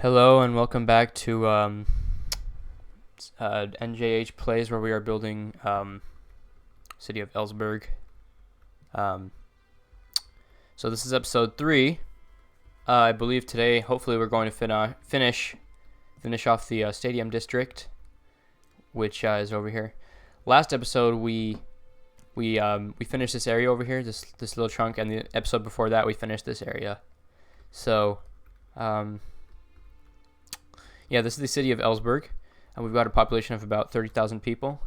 Hello and welcome back to N.J.H plays where we are building city of Ellsburg. Um, so this is episode 3. I believe today, hopefully, we're going to finish off the stadium district, which is over here. Last episode we finished this area over here, this little chunk, and the episode before that we finished this area. So. Yeah, this is the city of Ellsburg, and we've got a population of about 30,000 people.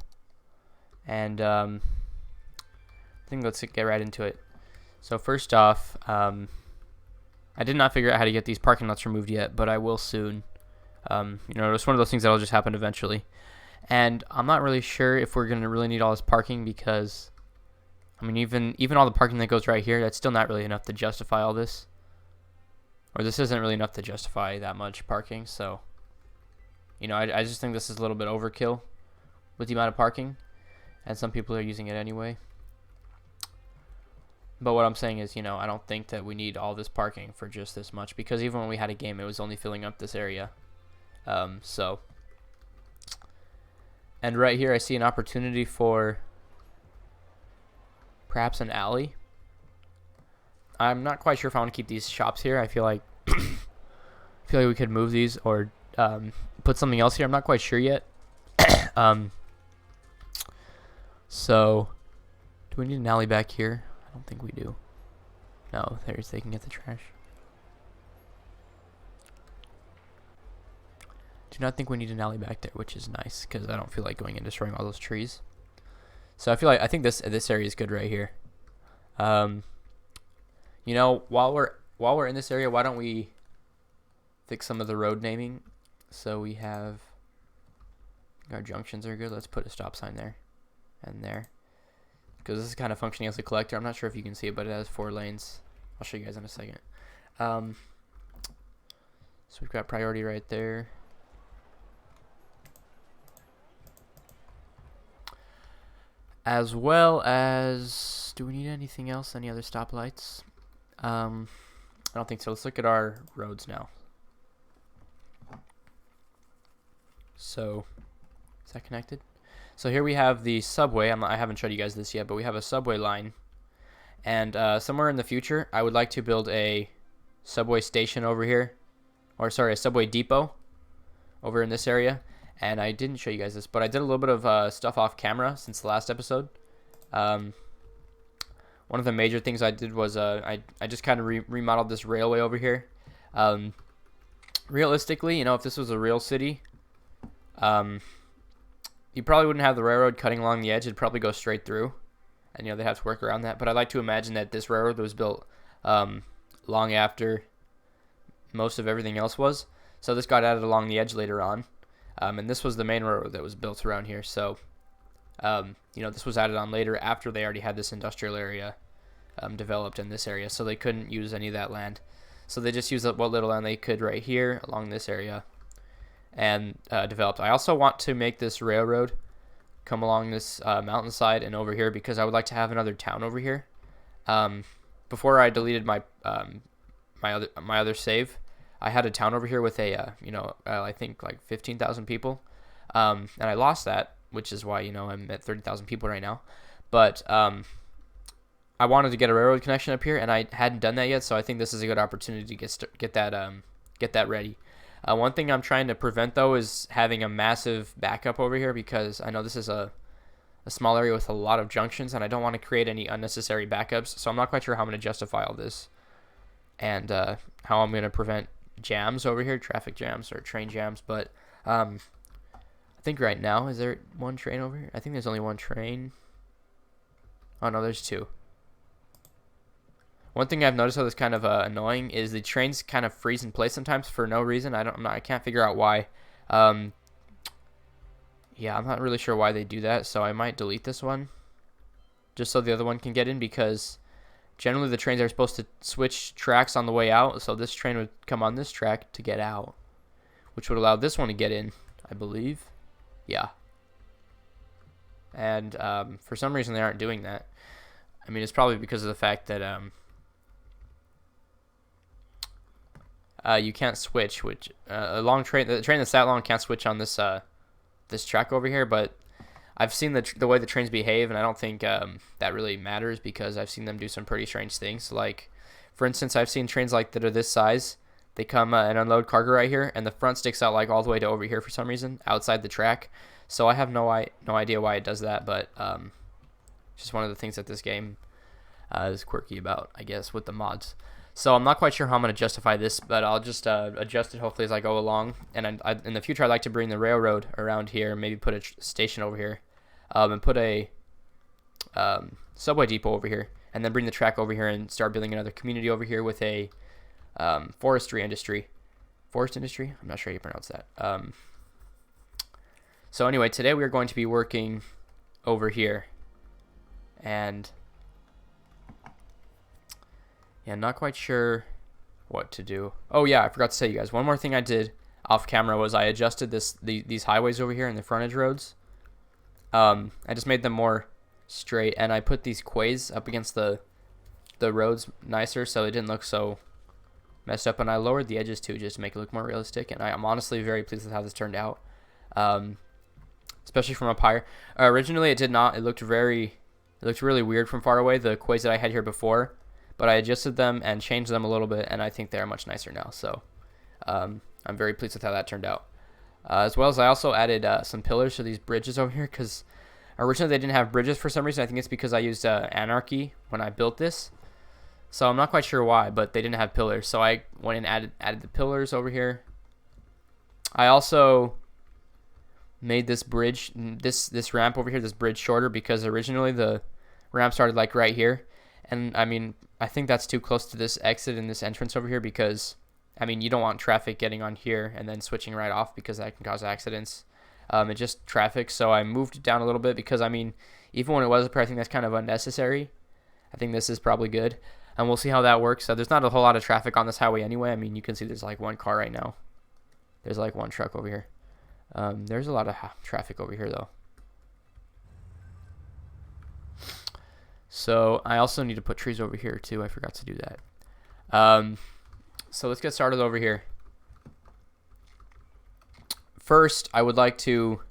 And I think let's get right into it. So first off, I did not figure out how to get these parking lots removed yet, but I will soon. It's one of those things that'll just happen eventually. And I'm not really sure if we're gonna really need all this parking because, I mean, even all the parking that goes right here, that's still not really enough to justify all this. Or this isn't really enough to justify that much parking, so. I just think this is a little bit overkill with the amount of parking, and some people are using it anyway. But what I'm saying is, I don't think that we need all this parking for just this much, because even when we had a game, it was only filling up this area. And right here, I see an opportunity for perhaps an alley. I'm not quite sure if I want to keep these shops here. I feel like we could move these or put something else here. I'm not quite sure yet. So do we need an alley back here? I don't think we do. No, they can get the trash. Do not think we need an alley back there, which is nice because I don't feel like going and destroying all those trees. So I think this area is good right here. While we're in this area, why don't we fix some of the road naming? So we have our junctions are good. Let's put a stop sign there and there, because this is kind of functioning as a collector. I'm not sure if you can see it, but it has 4 lanes. I'll show you guys in a second. So we've got priority right there. As well as, do we need anything else? Any other stoplights? I don't think so. Let's look at our roads now. So, is that connected? So here we have the subway. I haven't showed you guys this yet, but we have a subway line. And somewhere in the future, I would like to build a subway station over here. Or sorry, a subway depot over in this area. And I didn't show you guys this, but I did a little bit of stuff off camera since the last episode. One of the major things I did was I just kind of remodeled this railway over here. Realistically, if this was a real city, you probably wouldn't have the railroad cutting along the edge. It'd probably go straight through, and they'd have to work around that. But I like to imagine that this railroad was built long after most of everything else was. So this got added along the edge later on, and this was the main railroad that was built around here. So this was added on later after they already had this industrial area developed in this area, so they couldn't use any of that land. So they just used what little land they could right here along this area and developed. I also want to make this railroad come along this mountainside and over here because I would like to have another town over here. Before I deleted my my other save, I had a town over here with a I think like 15,000 people, and I lost that, which is why I'm at 30,000 people right now. But I wanted to get a railroad connection up here, and I hadn't done that yet, so I think this is a good opportunity to get that ready. One thing I'm trying to prevent, though, is having a massive backup over here, because I know this is a small area with a lot of junctions, and I don't want to create any unnecessary backups, so I'm not quite sure how I'm going to justify all this, and how I'm going to prevent jams over here, traffic jams or train jams. But I think right now, is there one train over here? I think there's only one train. Oh, no, there's 2. One thing I've noticed that's kind of annoying is the trains kind of freeze in place sometimes for no reason. I can't figure out why. Yeah, I'm not really sure why they do that, so I might delete this one just so the other one can get in, because generally the trains are supposed to switch tracks on the way out, so this train would come on this track to get out, which would allow this one to get in, I believe. Yeah. And for some reason they aren't doing that. I mean, it's probably because of the fact that you can't switch, which a long train, the train that's that long can't switch on this this track over here. But I've seen the way the trains behave, and I don't think that really matters because I've seen them do some pretty strange things. Like, for instance, I've seen trains like that are this size. They come and unload cargo right here, and the front sticks out like all the way to over here for some reason, outside the track. So I have no idea why it does that, but just one of the things that this game is quirky about, I guess, with the mods. So I'm not quite sure how I'm going to justify this, but I'll just adjust it hopefully as I go along. And in the future, I'd like to bring the railroad around here, maybe put a station over here, and put a subway depot over here, and then bring the track over here and start building another community over here with a forest industry. I'm not sure how you pronounce that. So anyway, today we are going to be working over here, and yeah, not quite sure what to do. Oh yeah, I forgot to say, you guys, one more thing I did off camera was I adjusted these highways over here and the frontage roads. I just made them more straight, and I put these quays up against the roads nicer so it didn't look so messed up, and I lowered the edges too just to make it look more realistic, and I'm honestly very pleased with how this turned out, especially from up higher. Originally it did not. It looked really weird from far away, the quays that I had here before, but I adjusted them and changed them a little bit, and I think they're much nicer now. So I'm very pleased with how that turned out. As well as I also added some pillars to these bridges over here, because originally they didn't have bridges for some reason. I think it's because I used Anarchy when I built this. So I'm not quite sure why, but they didn't have pillars. So I went and added the pillars over here. I also made this bridge, this ramp over here, this bridge shorter, because originally the ramp started like right here. And I mean, I think that's too close to this exit and this entrance over here, because I mean, you don't want traffic getting on here and then switching right off, because that can cause accidents. It's just traffic. So I moved it down a little bit, because I mean, even when it was up here, I think that's kind of unnecessary. I think this is probably good. And we'll see how that works. So there's not a whole lot of traffic on this highway anyway. I mean, you can see there's like one car right now. There's like one truck over here. There's a lot of traffic over here though. So I also need to put trees over here too. I forgot to do that. So let's get started over here. First, I would like to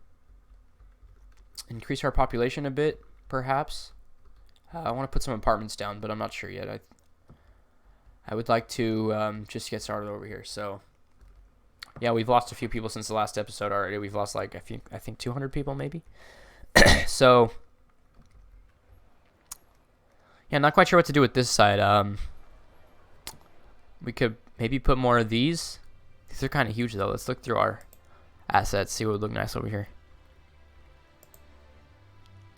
increase our population a bit, perhaps. I want to put some apartments down, but I'm not sure yet. I would like to just get started over here. So, yeah, we've lost a few people since the last episode already. We've lost like I think 200 people maybe. So, yeah, not quite sure what to do with this side. We could maybe put more of these. These are kind of huge though. Let's look through our assets, see what would look nice over here.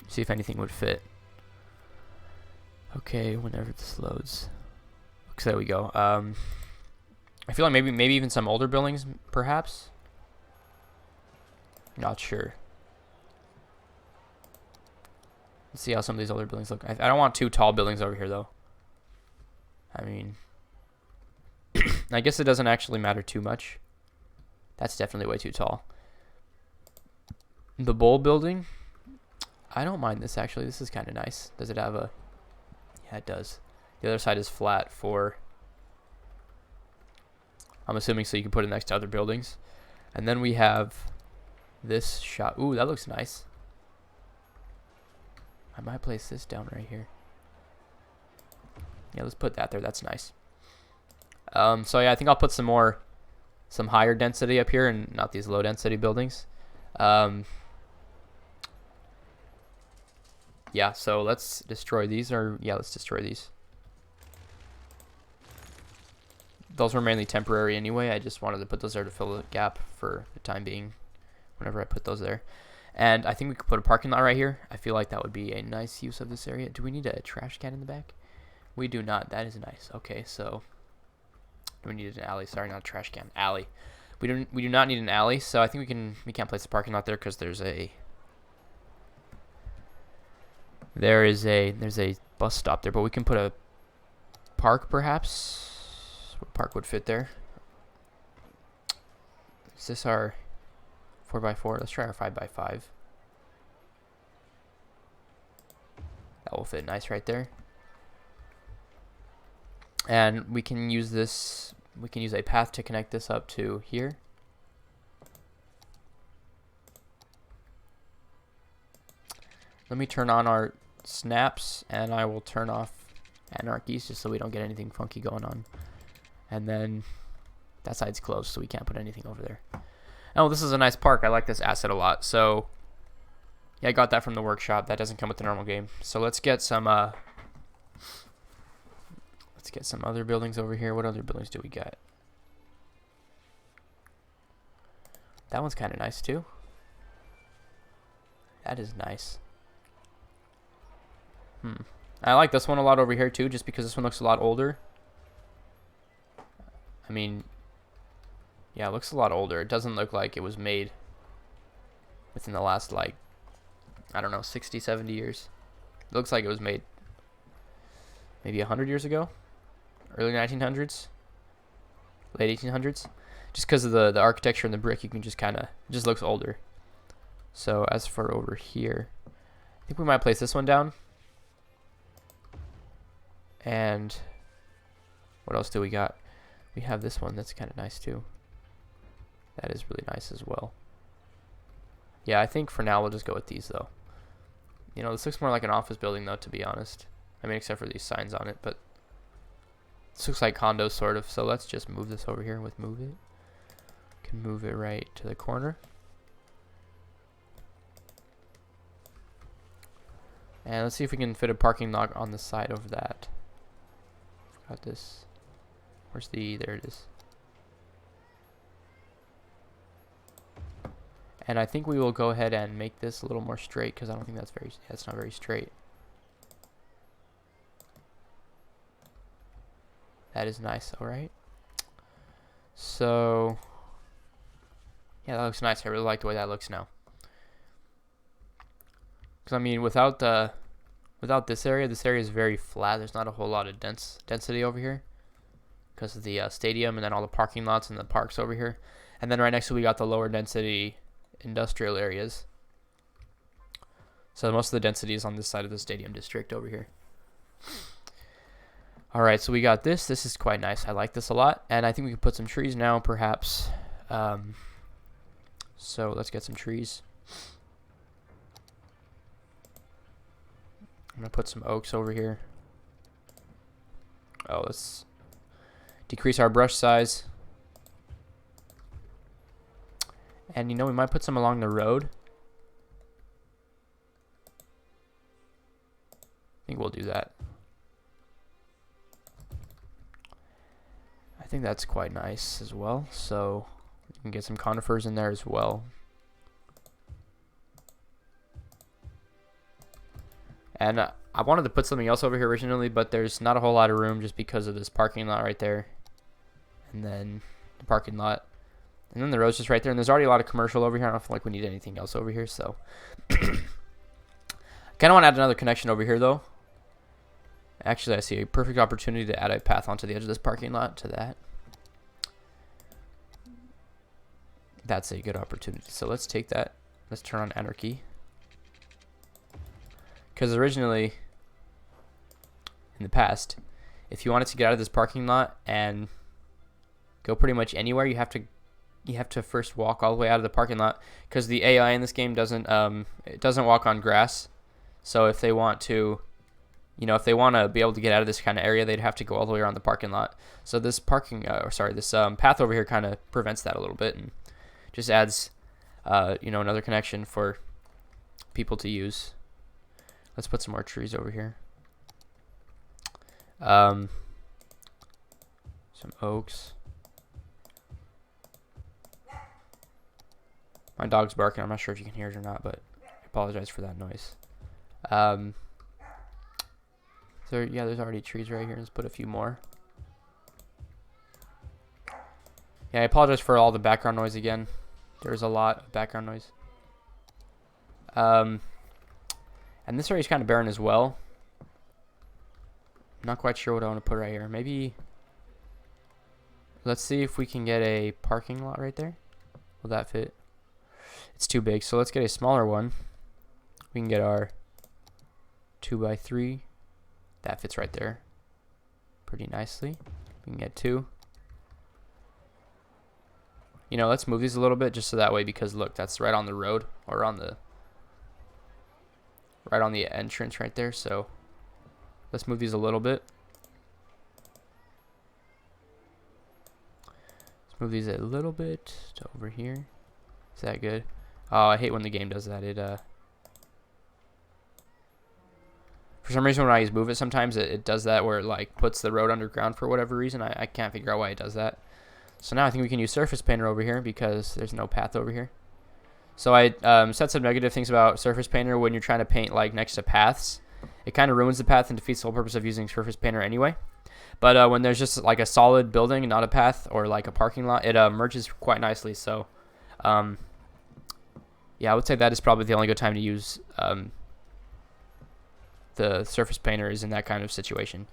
See if anything would fit. Okay, whenever this loads. So there we go. I feel like maybe even some older buildings, perhaps. Not sure. Let's see how some of these older buildings look. I don't want too tall buildings over here, though. I mean, I guess it doesn't actually matter too much. That's definitely way too tall. The bowl building, I don't mind this actually. This is kind of nice. Does it have a... Yeah, it does. The other side is flat for... I'm assuming so you can put it next to other buildings. And then we have this shop. Ooh, that looks nice. I might place this down right here. Yeah, let's put that there. That's nice. So yeah, I think I'll put some higher density up here and not these low density buildings. Yeah, so let's destroy these, or yeah, let's destroy these. Those were mainly temporary anyway. I just wanted to put those there to fill the gap for the time being whenever I put those there. And I think we could put a parking lot right here. I feel like that would be a nice use of this area. Do we need a trash can in the back? We do not. That is nice. Okay, so we need an alley. Sorry, not a trash can. Alley. We do not need an alley, so I think we can't place a parking lot there because there's a bus stop there, but we can put a park perhaps. What park would fit there? Is this our 4x4? Let's try our 5x5. That will fit nice right there. And we can use this we can use a path to connect this up to here. Let me turn on our snaps, and I will turn off anarchies just so we don't get anything funky going on. And then that side's closed, so we can't put anything over there. Oh, this is a nice park. I like this asset a lot. So yeah, I got that from the workshop. That doesn't come with the normal game. So let's get some other buildings over here. What other buildings do we got? That one's kind of nice too. That is nice. I like this one a lot over here too, just because this one looks a lot older. I mean, yeah, it looks a lot older. It doesn't look like it was made within the last, like, I don't know, 60, 70 years. It looks like it was made maybe 100 years ago. Early 1900s. Late 1800s. Just because of the architecture and the brick, you can just kind of, it just looks older. So as for over here, I think we might place this one down. And what else do we got? We have this one that's kind of nice too. That is really nice as well. Yeah, I think for now we'll just go with these though. You know, this looks more like an office building though, to be honest. I mean, except for these signs on it, but this looks like condos sort of. So let's just move this over here with move it. Can move it right to the corner. And let's see if we can fit a parking lot on the side over that. Got this. Where's the, there it is. And I think we will go ahead and make this a little more straight, because I don't think that's not very straight. That is nice, alright. So yeah, that looks nice. I really like the way that looks now. Because I mean, without this area is very flat. There's not a whole lot of density over here because of the stadium and then all the parking lots and the parks over here. And then right next to we got the lower density industrial areas. So most of the density is on this side of the stadium district over here. Alright, so we got this. This is quite nice. I like this a lot. And I think we can put some trees now, perhaps. So let's get some trees. I'm going to put some oaks over here. Oh, let's decrease our brush size. And you know, we might put some along the road. I think we'll do that. I think that's quite nice as well. So you can get some conifers in there as well. And I wanted to put something else over here originally, but there's not a whole lot of room just because of this parking lot right there. And then the parking lot. And then the road's just right there. And there's already a lot of commercial over here. I don't feel like we need anything else over here. So kind of want to add another connection over here, though. Actually, I see a perfect opportunity to add a path onto the edge of this parking lot to that. That's a good opportunity. So let's take that. Let's turn on anarchy. Because originally, in the past, if you wanted to get out of this parking lot and go pretty much anywhere, you have to first walk all the way out of the parking lot, because the AI in this game doesn't walk on grass. So if they want to, if they want to be able to get out of this kind of area, they'd have to go all the way around the parking lot. So this this path over here kind of prevents that a little bit and just adds, another connection for people to use. Let's put some more trees over here. Some oaks. My dog's barking. I'm not sure if you can hear it or not, but I apologize for that noise. So yeah, there's already trees right here. Let's put a few more. Yeah, I apologize for all the background noise again. There's a lot of background noise. And this area is kind of barren as well. I'm not quite sure what I want to put right here. Maybe let's see if we can get a parking lot right there. Will that fit? It's too big, so let's get a smaller one. We can get our 2x3. That fits right there pretty nicely. We can get 2. You know, let's move these a little bit just so that way, because look, that's right on the road, or on the entrance right there. So let's move these a little bit. Let's move these a little bit to over here. Is that good? Oh, I hate when the game does that. It for some reason when I move it, sometimes it does that where it like puts the road underground for whatever reason. I can't figure out why it does that. So now I think we can use Surface Painter over here because there's no path over here. So I said some negative things about Surface Painter when you're trying to paint like next to paths. It kind of ruins the path and defeats the whole purpose of using Surface Painter anyway. But when there's just like a solid building, not a path, or like a parking lot, it merges quite nicely. So yeah, I would say that is probably the only good time to use the Surface Painter is in that kind of situation.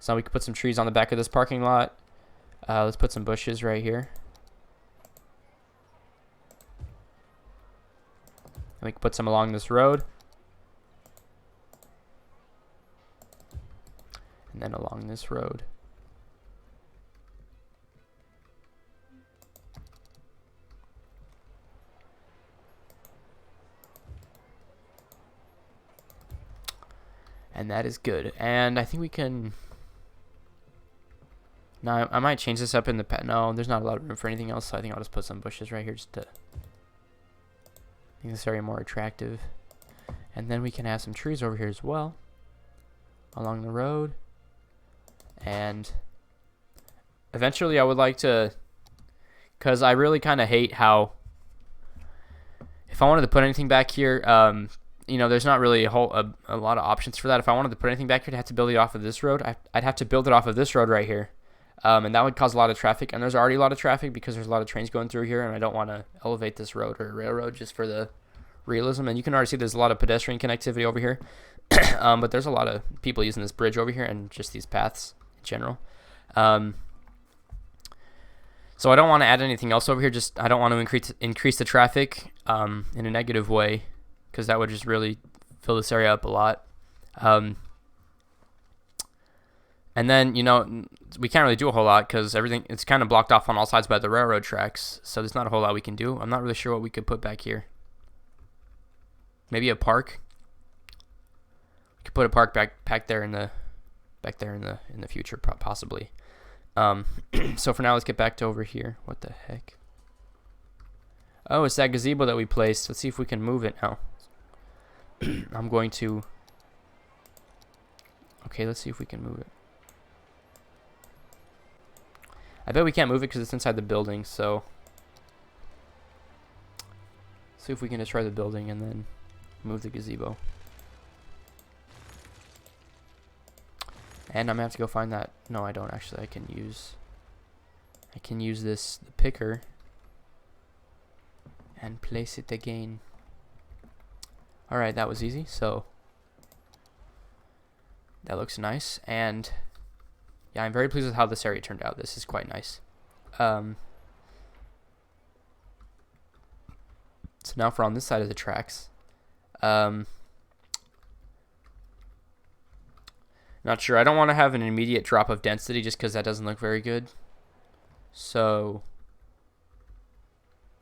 So we can put some trees on the back of this parking lot. Let's put some bushes right here. And we can put some along this road. And then along this road. And that is good. And I think we can... Now, I might change this up in the... No, there's not a lot of room for anything else, so I think I'll just put some bushes right here just to make this area more attractive. And then we can have some trees over here as well, along the road. And eventually I would like to... Because I really kind of hate how... If I wanted to put anything back here... you know, there's not really a lot of options for that. If I wanted to put anything back here, I'd have to build it off of this road. I'd have to build it off of this road right here. And that would cause a lot of traffic. And there's already a lot of traffic because there's a lot of trains going through here. And I don't want to elevate this road or railroad just for the realism. And you can already see there's a lot of pedestrian connectivity over here. But there's a lot of people using this bridge over here and just these paths in general. So I don't want to add anything else over here. Just I don't want to increase the traffic in a negative way, because that would just really fill this area up a lot. And then, you know, we can't really do a whole lot because it's kind of blocked off on all sides by the railroad tracks. So there's not a whole lot we can do. I'm not really sure what we could put back here. Maybe a park. We could put a park back there in the future, possibly. So for now, let's get back to over here. What the heck? Oh, it's that gazebo that we placed. Let's see if we can move it now. I'm going to... Okay, let's see if we can move it. I bet we can't move it because it's inside the building, so... See if we can destroy the building and then move the gazebo. And I'm gonna have to go find that. No, I don't actually. I can use the picker and place it again. Alright, that was easy. So that looks nice. And yeah, I'm very pleased with how this area turned out. This is quite nice. So now for on this side of the tracks. Not sure. I don't want to have an immediate drop of density just because that doesn't look very good. So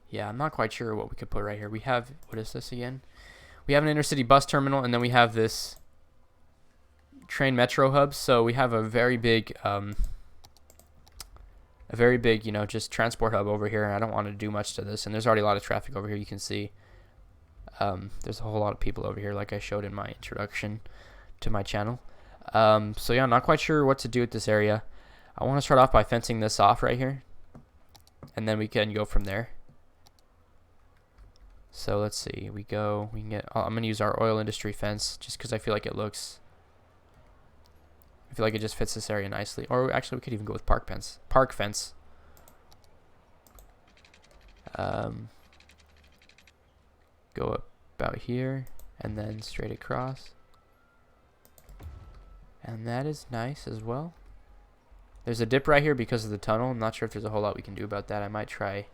yeah, I'm not quite sure what we could put right here. We have, what is this again? We have an intercity bus terminal, and then we have this train metro hub. So we have a very big, you know, just transport hub over here. And I don't want to do much to this. And there's already a lot of traffic over here. You can see there's a whole lot of people over here, like I showed in my introduction to my channel. So yeah, I'm not quite sure what to do with this area. I want to start off by fencing this off right here, and then we can go from there. So let's see, I'm gonna use our oil industry fence just because I feel like it just fits this area nicely. Or actually, we could even go with park fence. Go up about here and then straight across. And that is nice as well. There's a dip right here because of the tunnel. I'm not sure if there's a whole lot we can do about that. I might try.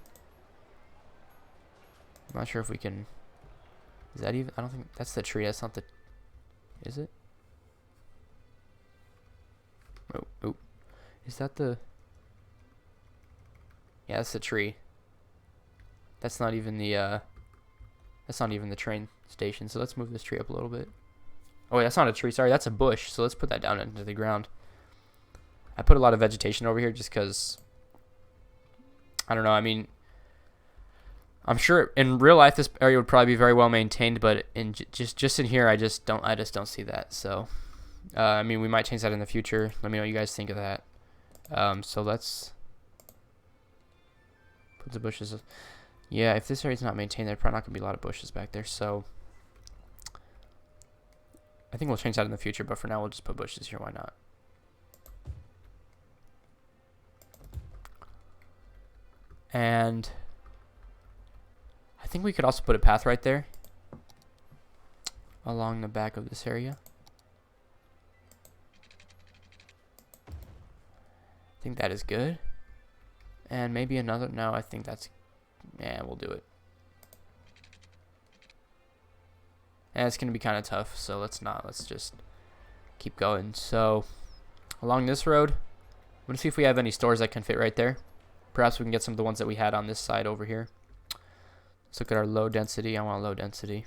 I'm not sure if we can. Is that even? I don't think that's the tree. That's not the. Is it? Oh. Is that the? Yeah, that's the tree. That's not even the train station. So let's move this tree up a little bit. Oh wait, that's not a tree. Sorry, that's a bush. So let's put that down into the ground. I put a lot of vegetation over here just because, I don't know. I mean, I'm sure in real life this area would probably be very well maintained, but in just in here, I just don't see that. So, I mean, we might change that in the future. Let me know what you guys think of that. So let's put the bushes. Yeah, if this area's not maintained, there's probably not gonna be a lot of bushes back there. So I think we'll change that in the future, but for now we'll just put bushes here. Why not? And I think we could also put a path right there along the back of this area. I think that is good. And maybe another. No, I think that's. Yeah, we'll do it. And it's going to be kind of tough, so let's not. Let's just keep going. So along this road, I'm going to see if we have any stores that can fit right there. Perhaps we can get some of the ones that we had on this side over here. Let's look at our low density. I want low density.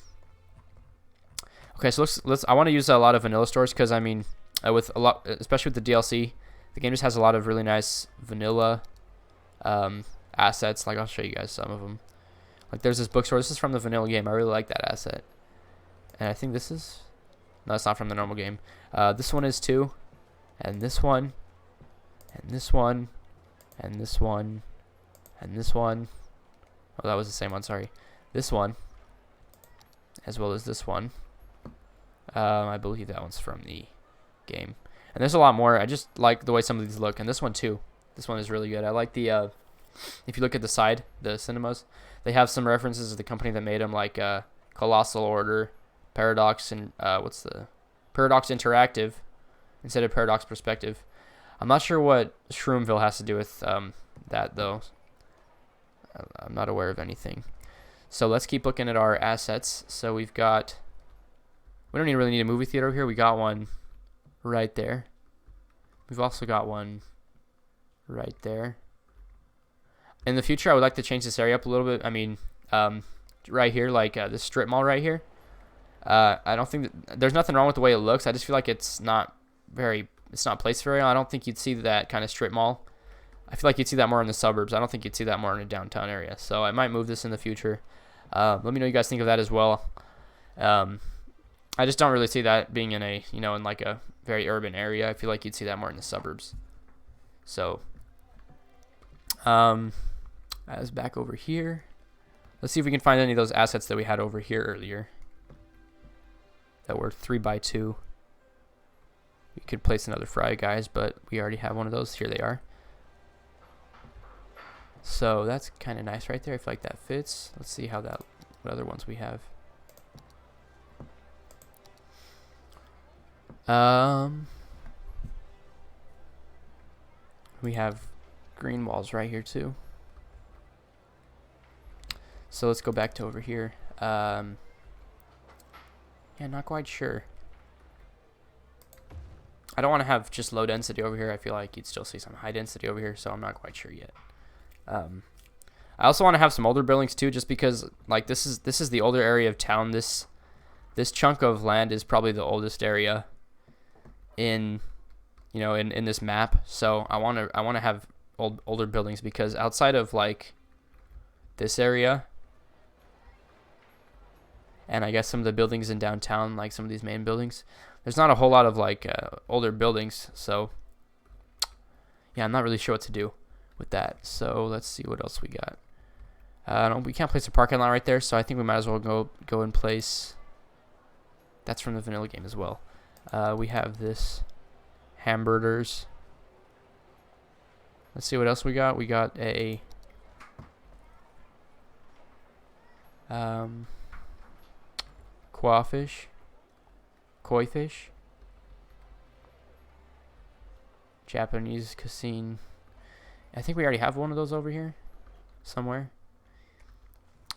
Okay, so let's. I want to use a lot of vanilla stores because I mean, with a lot, especially with the DLC, the game just has a lot of really nice vanilla assets. Like I'll show you guys some of them. Like there's this bookstore. This is from the vanilla game. I really like that asset. And I think this is. No, it's not from the normal game. This one is too, and this one, and this one. And this one, and this one. Oh, that was the same one, sorry. This one, as well as this one. I believe that one's from the game. And there's a lot more. I just like the way some of these look. And this one, too. This one is really good. I like the, if you look at the side, the cinemas, they have some references to the company that made them, like Colossal Order, Paradox, and what's the... Paradox Interactive, instead of Paradox Perspective. I'm not sure what Shroomville has to do with that, though. I'm not aware of anything. So let's keep looking at our assets. So we've got... We don't really need a movie theater over here. We got one right there. We've also got one right there. In the future, I would like to change this area up a little bit. I mean, right here, like this strip mall right here. I don't think that, there's nothing wrong with the way it looks. I just feel like it's not placed very well. I don't think you'd see that kind of strip mall. I feel like you'd see that more in the suburbs. I don't think you'd see that more in a downtown area. So I might move this in the future. Let me know what you guys think of that as well. I just don't really see that being in a, in like a very urban area. I feel like you'd see that more in the suburbs. So, as back over here, let's see if we can find any of those assets that we had over here earlier that were 3x2. We could place another fry, guys, but we already have one of those. Here they are. So that's kind of nice right there. I feel like that fits. Let's see what other ones we have. We have green walls right here too. So let's go back to over here. Yeah, not quite sure. I don't want to have just low density over here. I feel like you'd still see some high density over here, so I'm not quite sure yet. I also want to have some older buildings too, just because like this is the older area of town. This chunk of land is probably the oldest area in in this map. So I want to have older buildings, because outside of like this area, and I guess some of the buildings in downtown, like some of these main buildings, there's not a whole lot of like older buildings. So yeah, I'm not really sure what to do with that. So let's see what else we got. We can't place a parking lot right there, so I think we might as well go and place. That's from the vanilla game as well. We have this hamburgers. Let's see what else we got. We got a koi fish, Japanese cuisine. I think we already have one of those over here somewhere.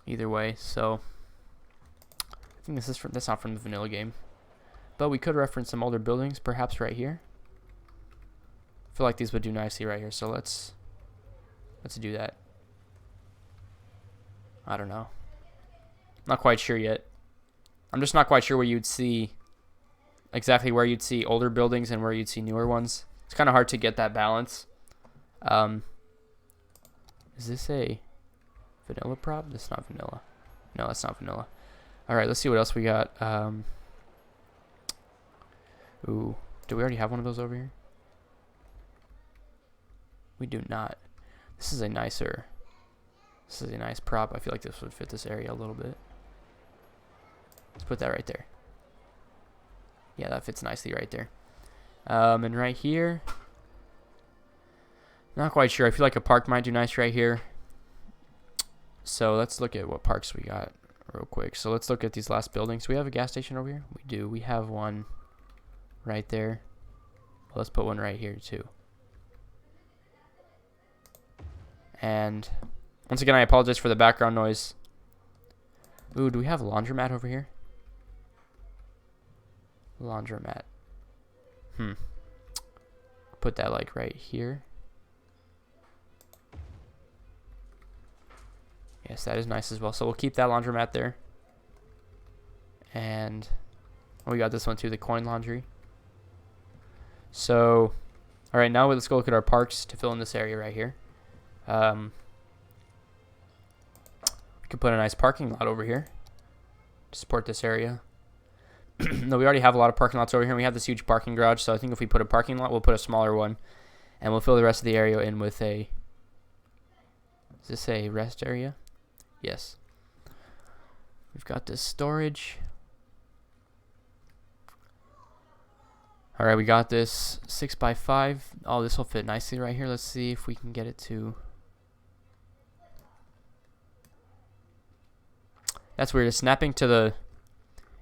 Either way, so I think that's not from the vanilla game, but we could reference some older buildings, perhaps right here. I feel like these would do nicely right here, so let's do that. I don't know. Not quite sure yet. I'm just not quite sure where you'd see exactly where you'd see older buildings and where you'd see newer ones. It's kind of hard to get that balance. Is this a vanilla prop? That's not vanilla. No, that's not vanilla. All right, let's see what else we got. Ooh, do we already have one of those over here? We do not. This is a nice prop. I feel like this would fit this area a little bit. Let's put that right there. Yeah, that fits nicely right there. And right here, not quite sure. I feel like a park might do nice right here. So let's look at what parks we got real quick. So let's look at these last buildings. Do we have a gas station over here? We do. We have one right there. Well, let's put one right here too. And once again, I apologize for the background noise. Ooh, do we have a laundromat over here? Laundromat. Put that like right here. Yes, that is nice as well. So we'll keep that laundromat there. And we got this one too, the coin laundry. So, all right, now let's go look at our parks to fill in this area right here. We could put a nice parking lot over here to support this area. No, we already have a lot of parking lots over here. We have this huge parking garage, so I think if we put a parking lot, we'll put a smaller one, and we'll fill the rest of the area in with a... Is this a rest area? Yes. We've got this storage. All right, we got this 6x5. Oh, this will fit nicely right here. Let's see if we can get it to... That's weird. It's snapping to the...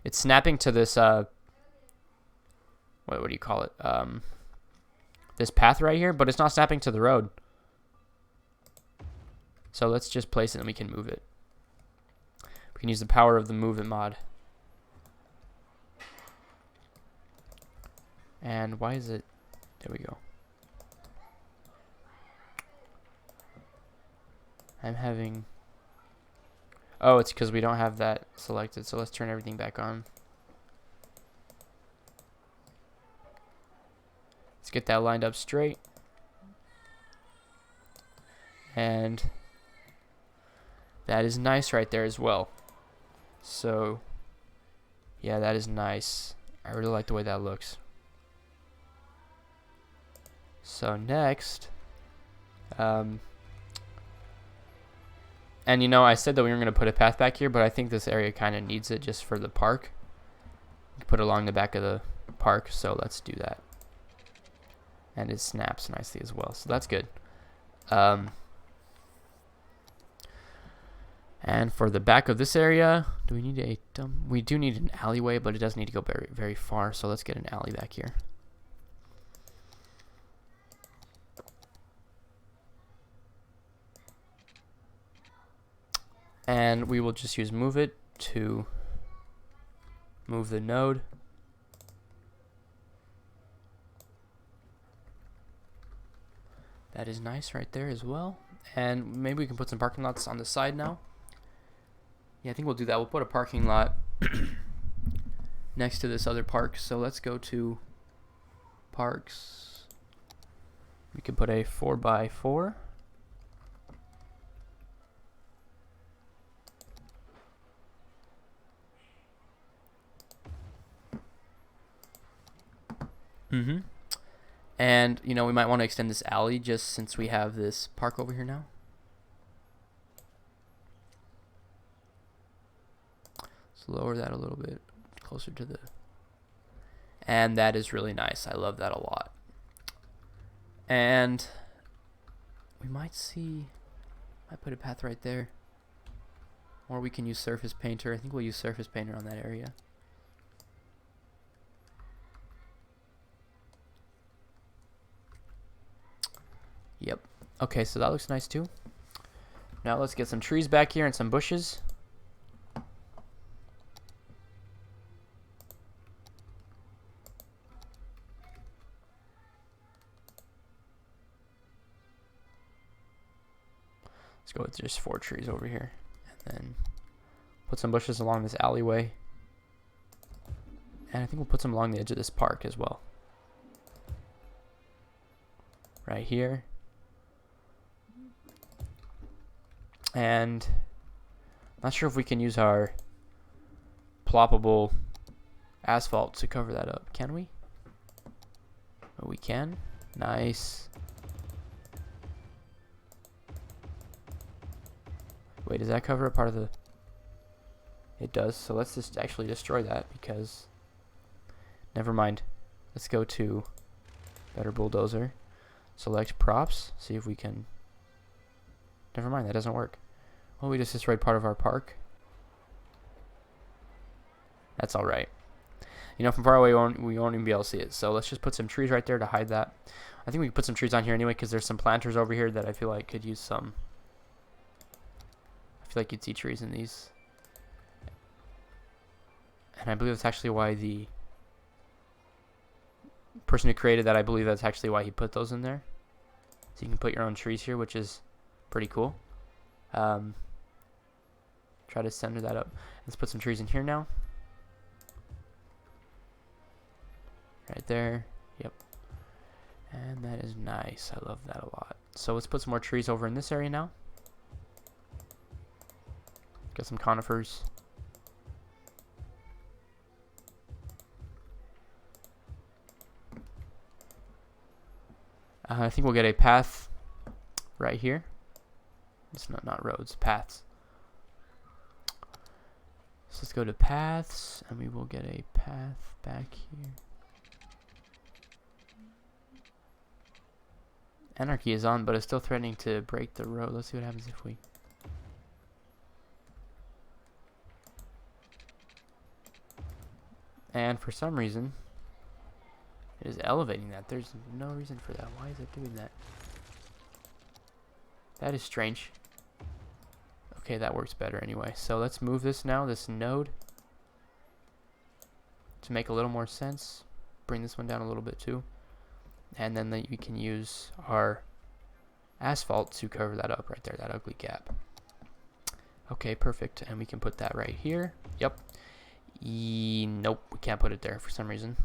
It's snapping to this, what do you call it? This path right here, but it's not snapping to the road. So let's just place it and we can move it. We can use the power of the Move It mod. And why is it... There we go. I'm having... Oh, it's because we don't have that selected, so let's turn everything back on. Let's get that lined up straight. And that is nice right there as well. So, yeah, that is nice. I really like the way that looks. So next, and you know, I said that we were going to put a path back here, but I think this area kind of needs it just for the park. Put it along the back of the park, so let's do that. And it snaps nicely as well, so that's good. And for the back of this area, do we need a dump? We do need an alleyway, but it doesn't need to go very, very far, so let's get an alley back here. And we will just use move it to move the node. That is nice right there as well. And maybe we can put some parking lots on the side now. Yeah, I think we'll do that. We'll put a parking lot next to this other park. So let's go to parks. We could put a 4x4. And, you know, we might want to extend this alley just since we have this park over here now. Let's lower that a little bit closer to the... And that is really nice. I love that a lot. And we might see... I put a path right there. Or we can use Surface Painter. I think we'll use Surface Painter on that area. Yep. Okay, so that looks nice too. Now let's get some trees back here and some bushes. Let's go with just 4 trees over here. And put some bushes along this alleyway. And I think we'll put some along the edge of this park as well. Right here. And not sure if we can use our ploppable asphalt to cover that up. Can we? Oh, we can. Nice. Wait, does that cover a part of the... It does. So let's just actually destroy that because... Never mind. Let's go to Better Bulldozer. Select props. See if we can... Never mind, that doesn't work. Well, we just destroyed part of our park. That's alright. You know, from far away, we won't even be able to see it. So let's just put some trees right there to hide that. I think we can put some trees on here anyway because there's some planters over here that I feel like could use some... I feel like you'd see trees in these. And I believe that's actually why the person who created that, I believe that's actually why he put those in there. So you can put your own trees here, which is pretty cool. Try to center that up. Let's put some trees in here now. Right there. Yep. And that is nice. I love that a lot. So let's put some more trees over in this area now. Got some conifers. I think we'll get a path right here. It's not roads, paths. So let's go to paths, and we will get a path back here. Anarchy is on, but it's still threatening to break the road. Let's see what happens if we... And for some reason, it is elevating that. There's no reason for that. Why is it doing that? That is strange. Okay, that works better anyway. So let's move this now, this node, to make a little more sense. Bring this one down a little bit too. And then we can use our asphalt to cover that up right there, that ugly gap. Okay, perfect. And we can put that right here. Yep. Nope, we can't put it there for some reason.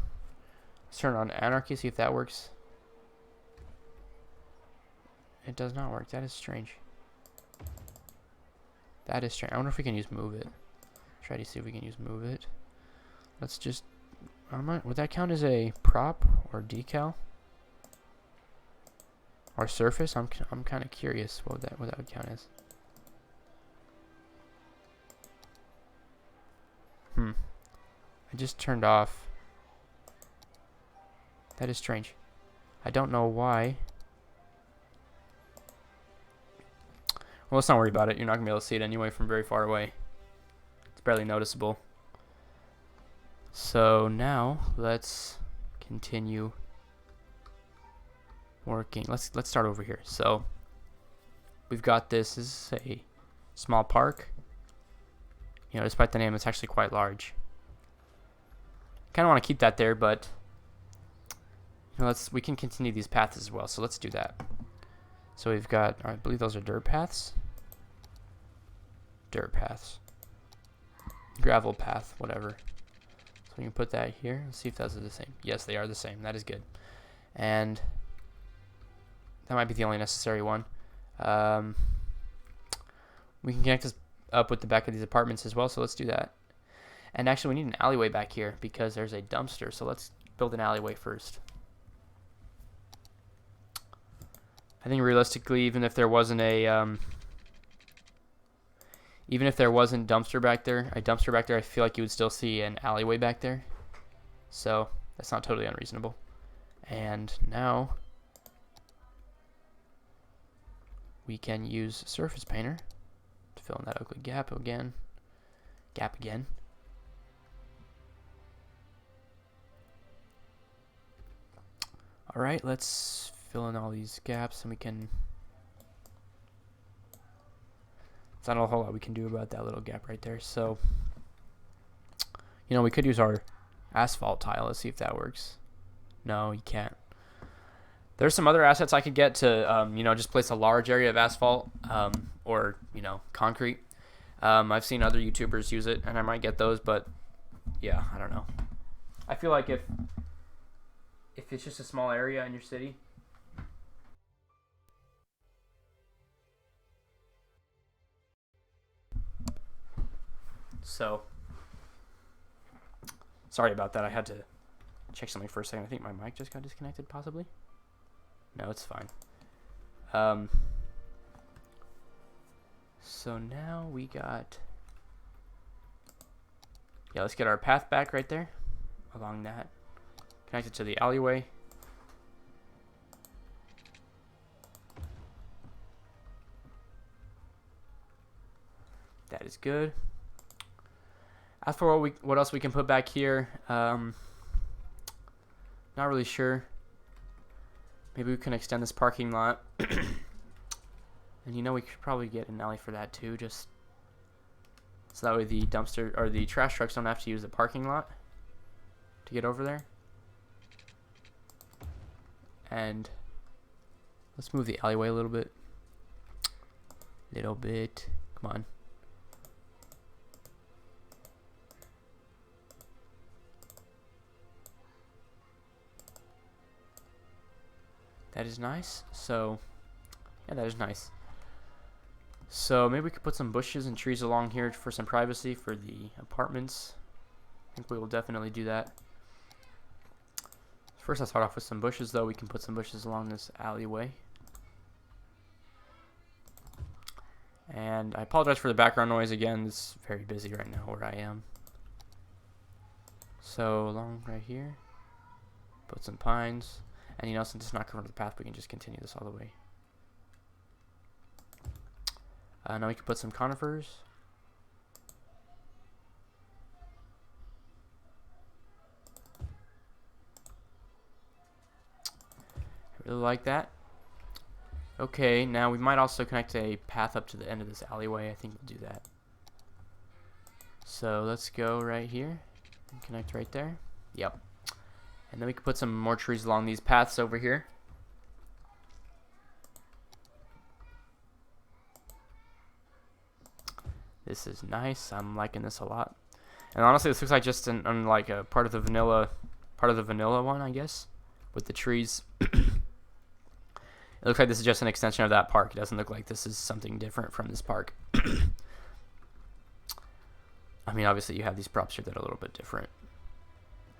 Let's turn on Anarchy, see if that works. It does not work. That is strange. That is strange. I wonder if we can use Move It. Try to see if we can use Move It. Let's just... would that count as a prop or decal? Or surface? I'm kind of curious what that would count as. I just turned off. That is strange. I don't know why. Well, let's not worry about it. You're not going to be able to see it anyway from very far away. It's barely noticeable. So now let's continue working. Let's start over here. So we've got this. This is a small park. You know, despite the name, it's actually quite large. Kind of want to keep that there, but you know, we can continue these paths as well. So let's do that. So we've got, I believe those are dirt paths. Dirt paths. Gravel path, whatever. So we can put that here. Let's see if those are the same. Yes, they are the same. That is good. And that might be the only necessary one. We can connect this up with the back of these apartments as well, so let's do that. And actually, we need an alleyway back here because there's a dumpster, so let's build an alleyway first. I think realistically, even if there wasn't dumpster back there, I feel like you would still see an alleyway back there. So that's not totally unreasonable. And now we can use Surface Painter to fill in that ugly gap again. All right, let's fill in all these gaps, and we can... It's not a whole lot we can do about that little gap right there. So, you know, we could use our asphalt tile. Let's see if that works. No, you can't. There's some other assets I could get to, you know, just place a large area of asphalt or, you know, concrete. I've seen other YouTubers use it, and I might get those, but yeah, I don't know. I feel like if it's just a small area in your city, so sorry about that. I had to check something for a second. I think my mic just got disconnected, possibly. No, it's fine. So now we got, yeah, let's get our path back right there along that, connected to the alleyway. That is good. As for what else we can put back here, not really sure. Maybe we can extend this parking lot. And you know, we could probably get an alley for that too, just so that way the dumpster or the trash trucks don't have to use the parking lot to get over there. And let's move the alleyway a little bit. Come on. That is nice. So, yeah, that is nice. So maybe we could put some bushes and trees along here for some privacy for the apartments. I think we will definitely do that. First, I'll start off with some bushes, though. We can put some bushes along this alleyway. And I apologize for the background noise again. It's very busy right now where I am. So along right here, put some pines. And you know, since it's not covering the path, we can just continue this all the way. Now we can put some conifers. I really like that. Okay, now we might also connect a path up to the end of this alleyway. I think we'll do that. So let's go right here and connect right there. Yep. And then we can put some more trees along these paths over here. This is nice. I'm liking this a lot. And honestly, this looks like just like a part of the vanilla one, I guess, with the trees. It looks like this is just an extension of that park. It doesn't look like this is something different from this park. I mean, obviously you have these props here that are a little bit different.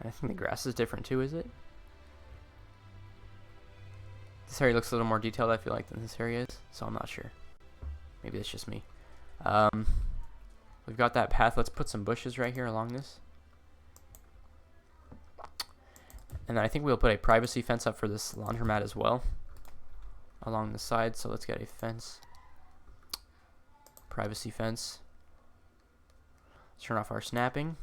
I think the grass is different too, is it? This area looks a little more detailed, I feel like, than this area is, so I'm not sure. Maybe it's just me. We've got that path. Let's put some bushes right here along this. And then I think we'll put a privacy fence up for this laundromat as well, along the side. So let's get a fence. Privacy fence. Let's turn off our snapping.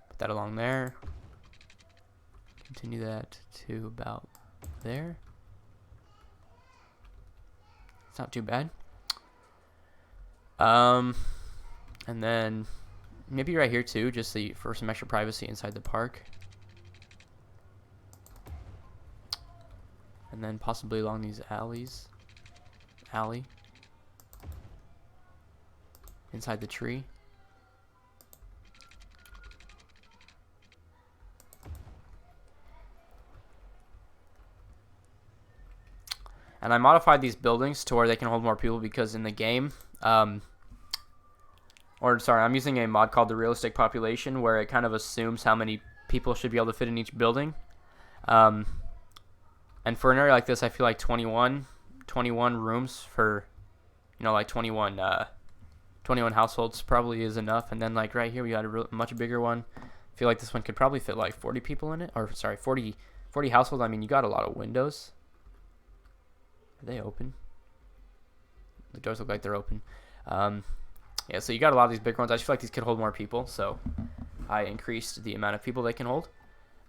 Put that along there. Continue that to about there. It's not too bad. And then maybe right here too, just for some extra privacy inside the park. And then possibly along these alley inside the tree. And I modified these buildings to where they can hold more people because in the game, I'm using a mod called the realistic population where it kind of assumes how many people should be able to fit in each building. And for an area like this, I feel like 21 rooms for, you know, like 21 households probably is enough. And then like right here, we got a much bigger one. I feel like this one could probably fit like 40 people in it, or sorry, 40 households. I mean, you got a lot of windows. Are they open? The doors look like they're open. Yeah, so you got a lot of these big ones. I just feel like these could hold more people, so I increased the amount of people they can hold.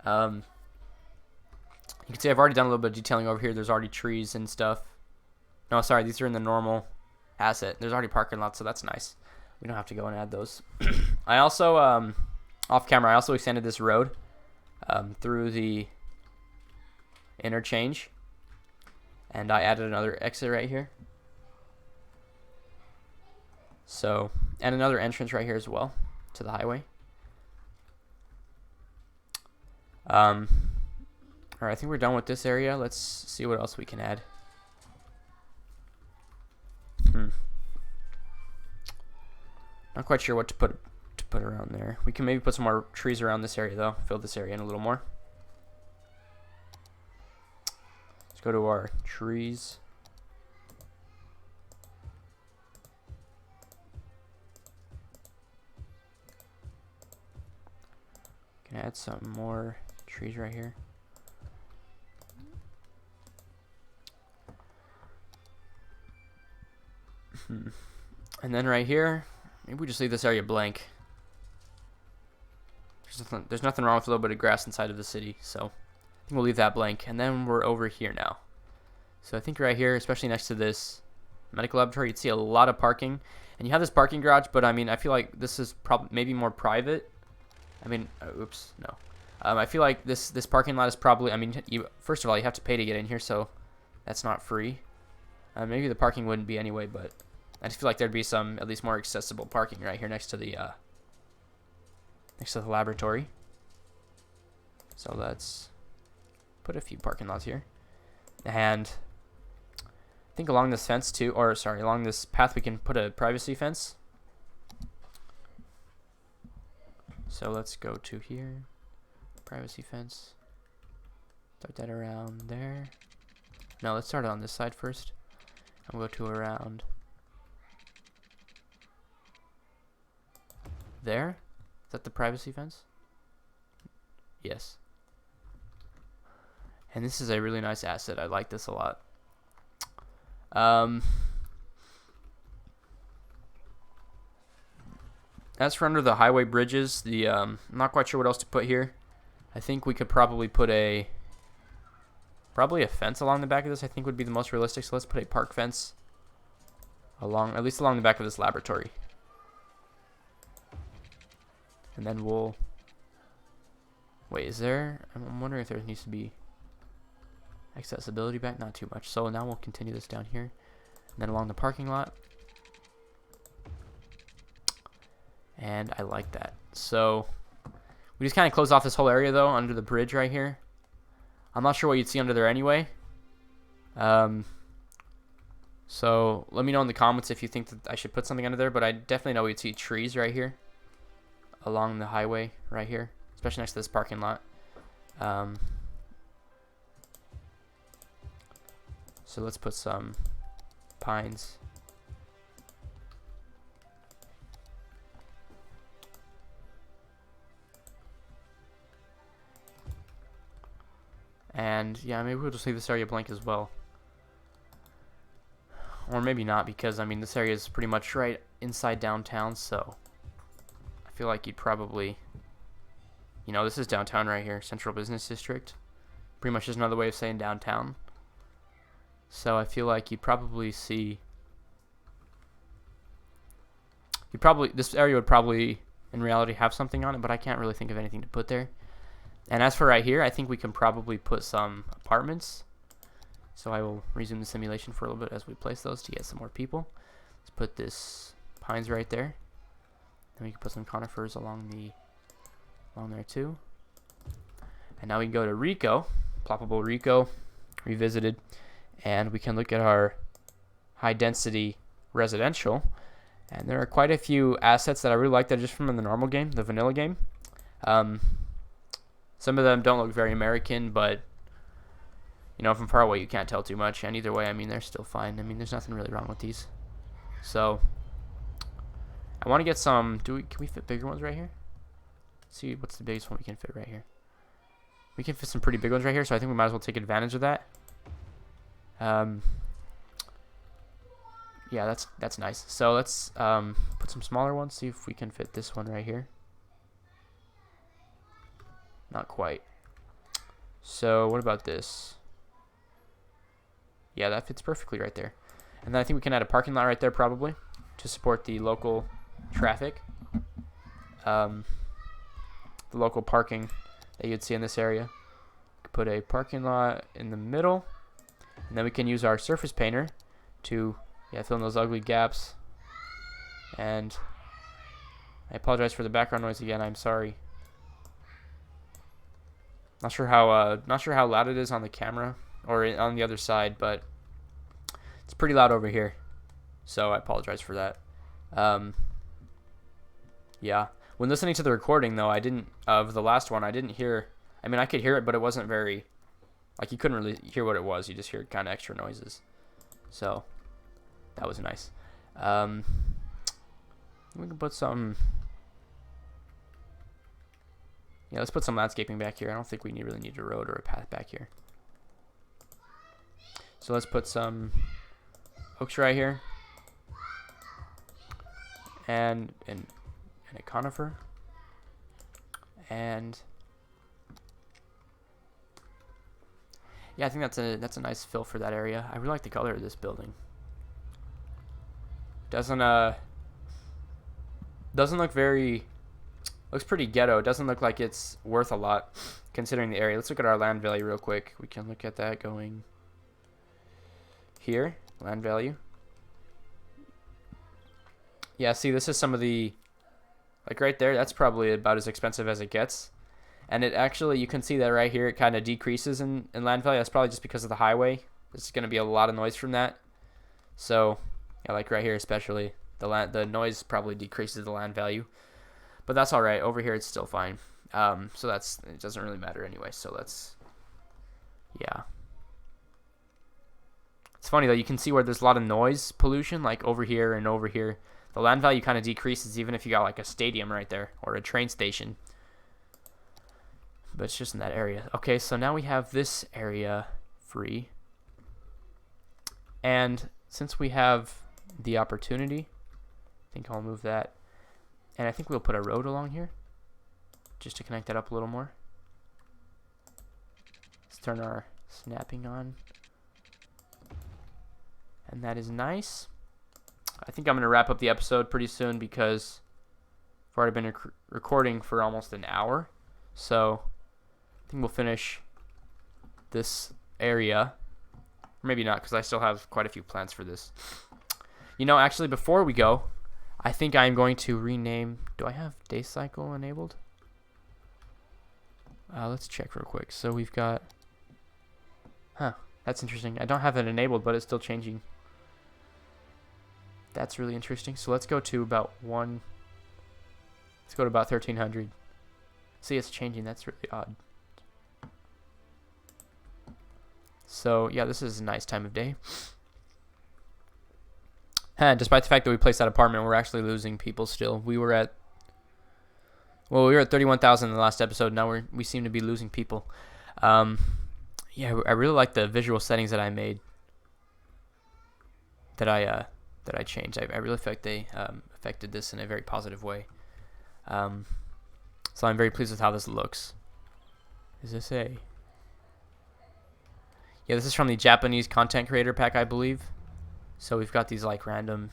You can see I've already done a little bit of detailing over here. There's already trees and stuff. No, sorry, these are in the normal asset. There's already parking lots, so that's nice. We don't have to go and add those. I also, off camera, I also extended this road through the interchange And I added another exit right here. So, and another entrance right here as well to the highway. Alright, I think we're done with this area. Let's see what else we can add. Not quite sure what to put around there. We can maybe put some more trees around this area though. Fill this area in a little more. Let's go to our trees. Can add some more trees right here. And then right here, maybe we just leave this area blank. There's nothing wrong with a little bit of grass inside of the city, so I think we'll leave that blank. And then we're over here now. So I think right here, especially next to this medical laboratory, you'd see a lot of parking. And you have this parking garage, but I mean, I feel like this is probably maybe more private. I mean, oops, no. I feel like this parking lot is probably, I mean, first of all, you have to pay to get in here, so that's not free. Maybe the parking wouldn't be anyway, but I just feel like there'd be some at least more accessible parking right here next to the laboratory. So let's put a few parking lots here. And I think along this fence too, or sorry, along this path we can put a privacy fence. So let's go to here, privacy fence. Start that around there. No, let's start it on this side first. I'll go to around there. Is that the privacy fence? Yes. And this is a really nice asset. I like this a lot. As for under the highway bridges, I'm not quite sure what else to put here. I think we could probably put probably a fence along the back of this. I think would be the most realistic. So let's put a park fence at least along the back of this laboratory. And then we'll wait. I'm wondering if there needs to be accessibility back. Not too much. So now we'll continue this down here, and then along the parking lot. And I like that. So we just kind of close off this whole area though under the bridge right here. I'm not sure what you'd see under there anyway. So let me know in the comments if you think that I should put something under there, but I definitely know we'd see trees right here along the highway right here, especially next to this parking lot. So let's put some pines. And yeah, maybe we'll just leave this area blank as well. Or maybe not, because I mean this area is pretty much right inside downtown, so I feel like you'd probably, this is downtown right here, Central Business District. Pretty much just another way of saying downtown. So I feel like you'd probably see, this area would probably in reality have something on it, but I can't really think of anything to put there. And as for right here, I think we can probably put some apartments. So I will resume the simulation for a little bit as we place those to get some more people. Let's put this pines right there. Then we can put some conifers along there too. And now we can go to Rico, ploppable Rico, revisited, and we can look at our high density residential. And there are quite a few assets that I really like that are just from the normal game, the vanilla game. Some of them don't look very American, but from far away you can't tell too much. And either way, I mean, they're still fine. I mean, there's nothing really wrong with these. So I want to get some. Can we fit bigger ones right here? Let's see what's the biggest one we can fit right here. We can fit some pretty big ones right here, so I think we might as well take advantage of that. Yeah, that's nice. So let's put some smaller ones. See if we can fit this one right here. Not quite. So what about this? Yeah, that fits perfectly right there. And then I think we can add a parking lot right there probably to support the local traffic. The local parking that you'd see in this area. Put a parking lot in the middle. And then we can use our surface painter to fill in those ugly gaps. And I apologize for the background noise again. I'm sorry. Not sure how loud it is on the camera or on the other side, but it's pretty loud over here. So I apologize for that. Yeah. When listening to the recording, though, of the last one, I didn't hear. I mean, I could hear it, but it wasn't very. Like, you couldn't really hear what it was. You just hear kind of extra noises. So that was nice. We can put some. Yeah, let's put some landscaping back here. I don't think we really need a road or a path back here. So let's put some oaks right here. And a conifer. And yeah, I think that's a nice fill for that area. I really like the color of this building. Doesn't look very. Looks pretty ghetto. It doesn't look like it's worth a lot considering the area. Let's look at our land value real quick. We can look at that going here. Land value. Yeah, see, this is some of the, like right there, that's probably about as expensive as it gets. And it actually, you can see that right here, it kind of decreases in land value. That's probably just because of the highway. There's going to be a lot of noise from that. So, yeah, like right here especially, the noise probably decreases the land value. But that's all right. Over here, it's still fine. So it doesn't really matter anyway. So yeah. It's funny though. You can see where there's a lot of noise pollution, like over here and over here. The land value kind of decreases even if you got like a stadium right there or a train station. But it's just in that area. Okay, so now we have this area free. And since we have the opportunity, I think I'll move that. And I think we'll put a road along here just to connect that up a little more. Let's turn our snapping on. And that is nice. I think I'm going to wrap up the episode pretty soon because I've already been recording for almost an hour. So I think we'll finish this area. Maybe not, because I still have quite a few plans for this. You know, actually, before we go, I think I'm going to rename. Do I have day cycle enabled? Let's check real quick. So we've got. That's interesting. I don't have it enabled, but it's still changing. That's really interesting. So let's go to about Let's go to about 1300. See, it's changing. That's really odd. So yeah, this is a nice time of day. Despite the fact that we placed that apartment, we're actually losing people still. We were at 31,000 in the last episode. Now we seem to be losing people. Yeah, I really like the visual settings that I made. That I changed. I really feel like they affected this in a very positive way. So I'm very pleased with how this looks. Is this a? Yeah, this is from the Japanese content creator pack, I believe. So we've got these like random,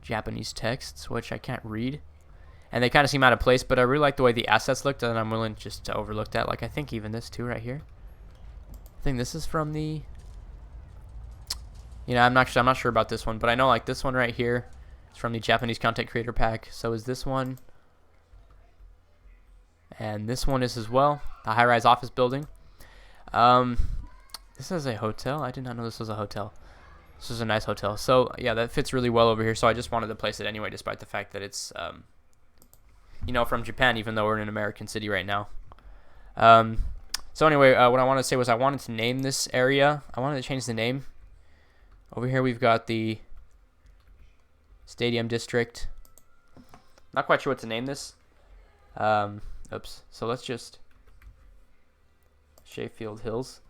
Japanese texts, which I can't read. And they kind of seem out of place, but I really like the way the assets looked, and I'm willing just to overlook that. Like, I think even this too right here. I think this is from the... I'm not sure about this one, but I know like this one right here is from the Japanese content creator pack. So is this one. And this one is as well. The high-rise office building. This is a hotel. I did not know this was a hotel. This is a nice hotel. So, yeah, that fits really well over here. So I just wanted to place it anyway, despite the fact that it's, from Japan, even though we're in an American city right now. So anyway, what I wanted to say was I wanted to name this area. I wanted to change the name. Over here we've got the Stadium District. Not quite sure what to name this. Oops. So let's just Sheffield Hills.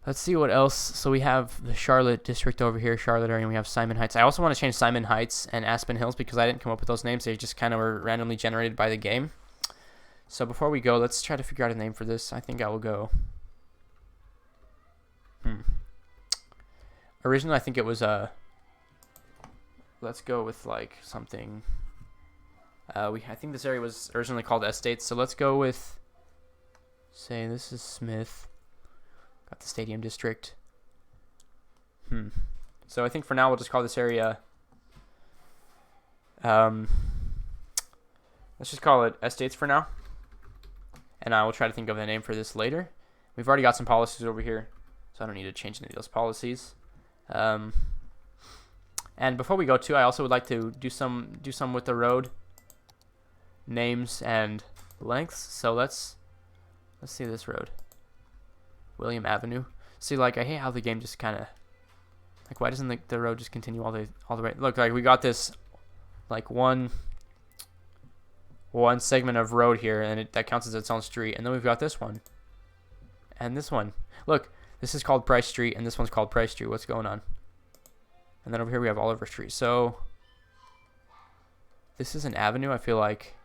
Let's see what else. So we have the Charlotte District over here, Charlotte area, and we have Simon Heights. I also want to change Simon Heights and Aspen Hills because I didn't come up with those names. They just kind of were randomly generated by the game. So before we go, let's try to figure out a name for this. I think I will go. Originally, I think it was let's go with like something. I think this area was originally called Estates, so let's go with Say this is Smith. Got the Stadium District. So I think for now we'll just call this area. Let's just call it Estates for now. And I will try to think of a name for this later. We've already got some policies over here, so I don't need to change any of those policies. And before we go to, I also would like to do some with the road names and lengths. So let's see this road, William Avenue. See, like, I hate how the game just kind of, like, why doesn't the road just continue all the way? Look, like, we got this, like, one segment of road here, and that counts as its own street. And then we've got this one and this one. Look, this is called Price Street, and this one's called Price Street. What's going on? And then over here we have Oliver Street. So this is an avenue. I feel like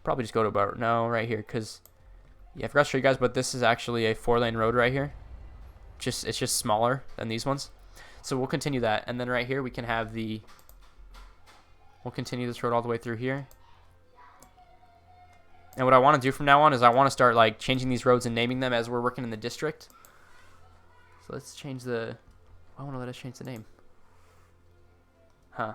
probably just go to about right here, because yeah, I forgot to show you guys, but this is actually a 4-lane road right here. It's just smaller than these ones. So we'll continue that, and then right here we can have we'll continue this road all the way through here. And what I want to do from now on is I want to start, like, changing these roads and naming them as we're working in the district. So let's change I want to let us change the name. Huh.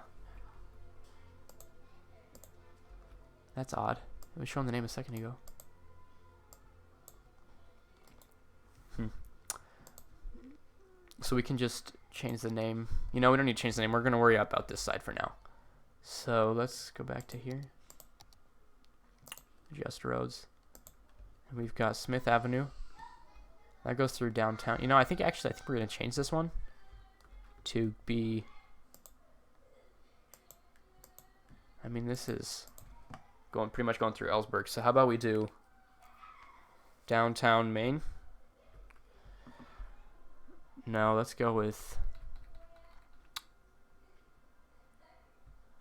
That's odd. It was showing the name a second ago. So we can just change the name. You know, we don't need to change the name. We're going to worry about this side for now. So let's go back to here. Adjust roads. And we've got Smith Avenue. That goes through downtown. You know, I think we're going to change this one to be, I mean, this is pretty much going through Ellsburg. So how about we do downtown Maine? No, let's go with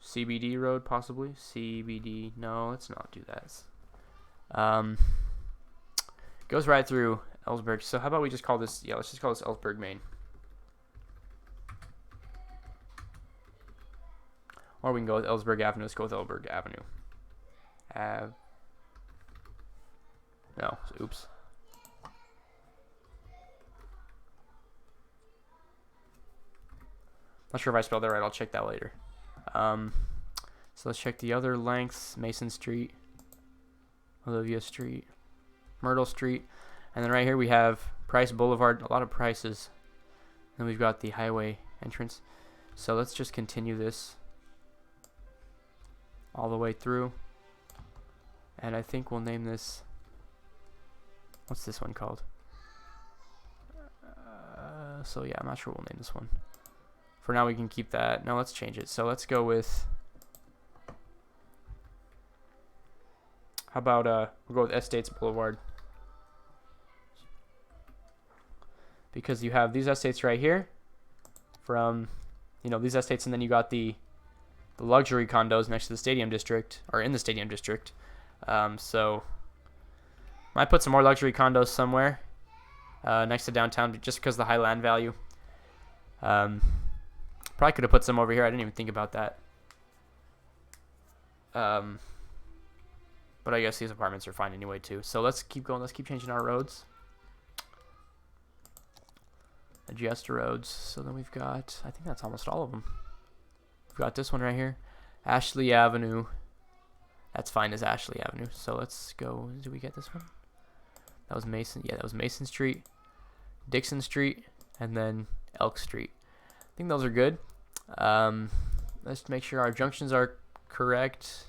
CBD Road, possibly. CBD. No, let's not do that. Goes right through Ellsburg. So how about we just call this, let's just call this Ellsburg, Maine. Or we can go with Ellsburg Avenue. Let's go with Ellsburg Avenue. No, oops. Not sure if I spelled that right. I'll check that later. So let's check the other lengths. Mason Street, Olivia Street, Myrtle Street. And then right here we have Price Boulevard. A lot of prices. Then we've got the highway entrance. So let's just continue this all the way through. And I think we'll name this, what's this one called? So yeah, I'm not sure we'll name this one. For now, we can keep that. No, let's change it. So let's go with, how about we'll go with Estates Boulevard, because you have these estates right here from, these estates, and then you got the luxury condos next to the Stadium District, or in the Stadium District. So might put some more luxury condos somewhere next to downtown, just because of the high land value. Probably could have put some over here. I didn't even think about that. But I guess these apartments are fine anyway too. So let's keep going. Let's keep changing our roads. Adjust roads. So then we've got, I think that's almost all of them. We've got this one right here, Ashley Avenue. That's fine as Ashley Avenue. So let's go. Did we get this one? That was Mason. Yeah, that was Mason Street, Dixon Street, and then Elk Street. I think those are good. Let's make sure our junctions are correct.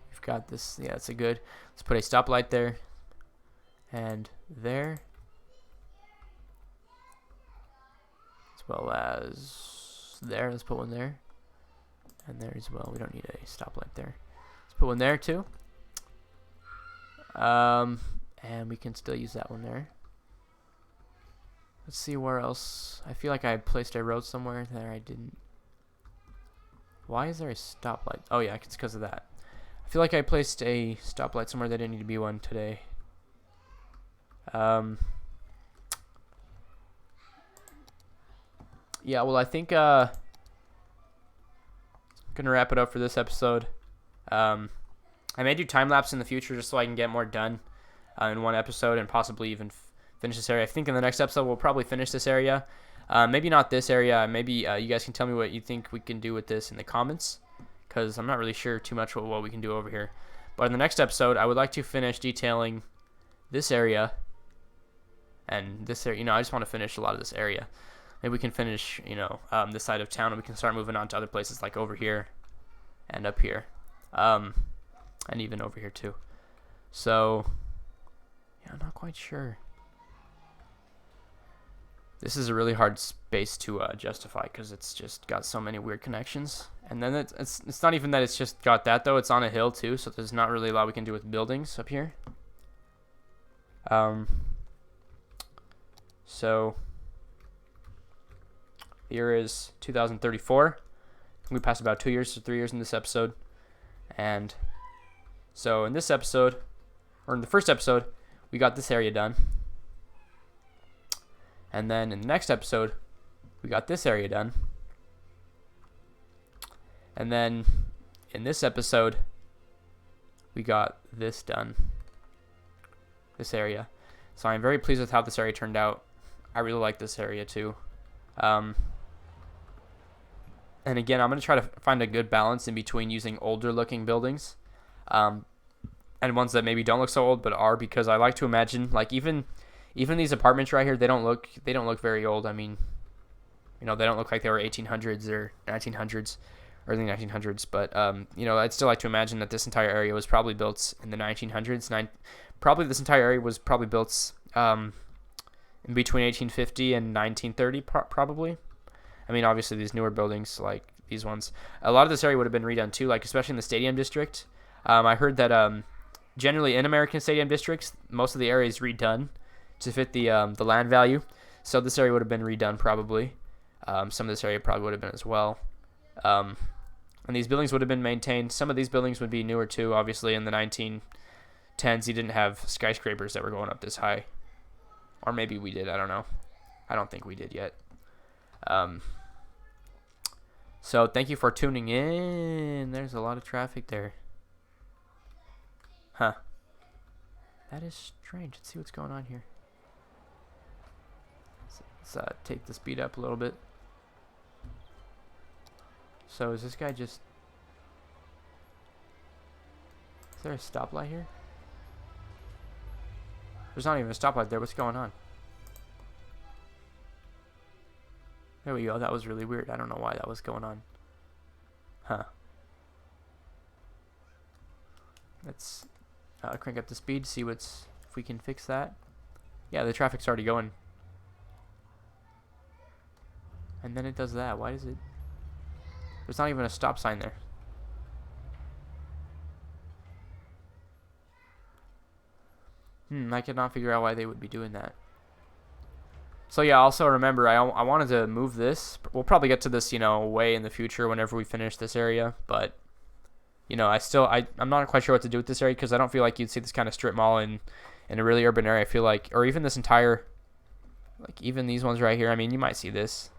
We've got this. Yeah, that's a good. Let's put a stoplight there and there, as well as there. Let's put one there and there as well. We don't need a stoplight there. Let's put one there too. And we can still use that one there. Let's see where else. I feel like I placed a road somewhere there. I didn't. Why is there a stoplight? Oh yeah, it's because of that. I feel like I placed a stoplight somewhere that didn't need to be one today. Yeah, well, I think I'm gonna wrap it up for this episode. I may do time lapse in the future just so I can get more done. in one episode and possibly even finish this area. I think in the next episode we'll probably finish this area. Maybe not this area. Maybe you guys can tell me what you think we can do with this in the comments, because I'm not really sure too much what we can do over here. But in the next episode, I would like to finish detailing this area and this area. I just want to finish a lot of this area. Maybe we can finish, this side of town, and we can start moving on to other places like over here and up here, and even over here too. So, yeah, I'm not quite sure. This is a really hard space to justify because it's just got so many weird connections. And then it's not even that it's just got that, though. It's on a hill too, so there's not really a lot we can do with buildings up here. So the year is 2034. We passed about 2 years to 3 years in this episode. And so in this episode, or in the first episode, we got this area done. And then in the next episode, we got this area done. And then in this episode, we got this done. This area. So I'm very pleased with how this area turned out. I really like this area too. And again, I'm going to try to find a good balance in between using older looking buildings and ones that maybe don't look so old but are, because I like to imagine, like, even these apartments right here, they don't look very old. I mean, they don't look like they were 1800s or 1900s, early 1900s. But I'd still like to imagine that this entire area was probably built in the 1900s. Probably this entire area was probably built in between 1850 and 1930, probably. I mean, obviously these newer buildings like these ones, a lot of this area would have been redone too, like especially in the stadium district. I heard that generally in American stadium districts, most of the area is redone to fit the land value. So this area would have been redone probably. Some of this area probably would have been as well. And these buildings would have been maintained. Some of these buildings would be newer too. Obviously in the 1910s, you didn't have skyscrapers that were going up this high. Or maybe we did, I don't know. I don't think we did yet. So thank you for tuning in. There's a lot of traffic there. Huh. That is strange. Let's see what's going on here. Let's take the speed up a little bit. So is this guy just... Is there a stoplight here? There's not even a stoplight there. What's going on? There we go. That was really weird. I don't know why that was going on. Huh. Let's crank up the speed, see if we can fix that. Yeah, the traffic's already going. And then it does that. Why is it? There's not even a stop sign there. I cannot figure out why they would be doing that. So yeah, also remember, I wanted to move this. We'll probably get to this, way in the future whenever we finish this area. But, I'm not quite sure what to do with this area, because I don't feel like you'd see this kind of strip mall in a really urban area. I feel like, or even this entire, like even these ones right here. I mean, you might see this.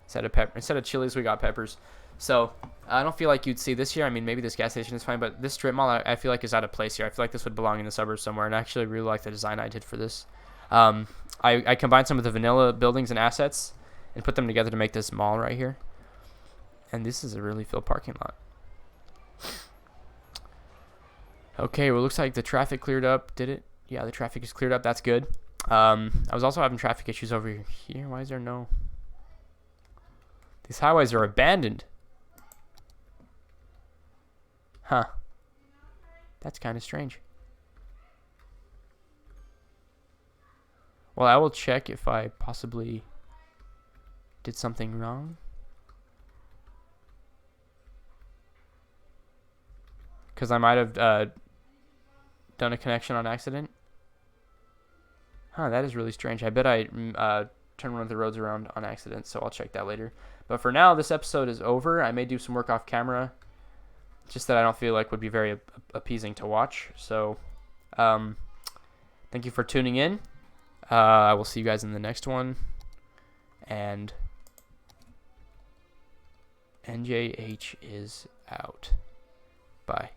Instead of Chili's, we got Peppers. So I don't feel like you'd see this here. I mean, maybe this gas station is fine, but this strip mall, I feel like is out of place here. I feel like this would belong in the suburbs somewhere, and I actually really like the design I did for this. I combined some of the vanilla buildings and assets and put them together to make this mall right here. And this is a really filled parking lot. Okay, well, looks like the traffic cleared up. Did it? Yeah, the traffic is cleared up. That's good. I was also having traffic issues over here. Why is there no... These highways are abandoned. Huh. That's kind of strange. Well, I will check if I possibly did something wrong. Because I might have done a connection on accident. Huh, that is really strange. I bet I turned one of the roads around on accident, so I'll check that later. But for now, this episode is over. I may do some work off camera, just that I don't feel like would be very appeasing to watch. So, thank you for tuning in. I will see you guys in the next one. And N.J.H is out. Bye.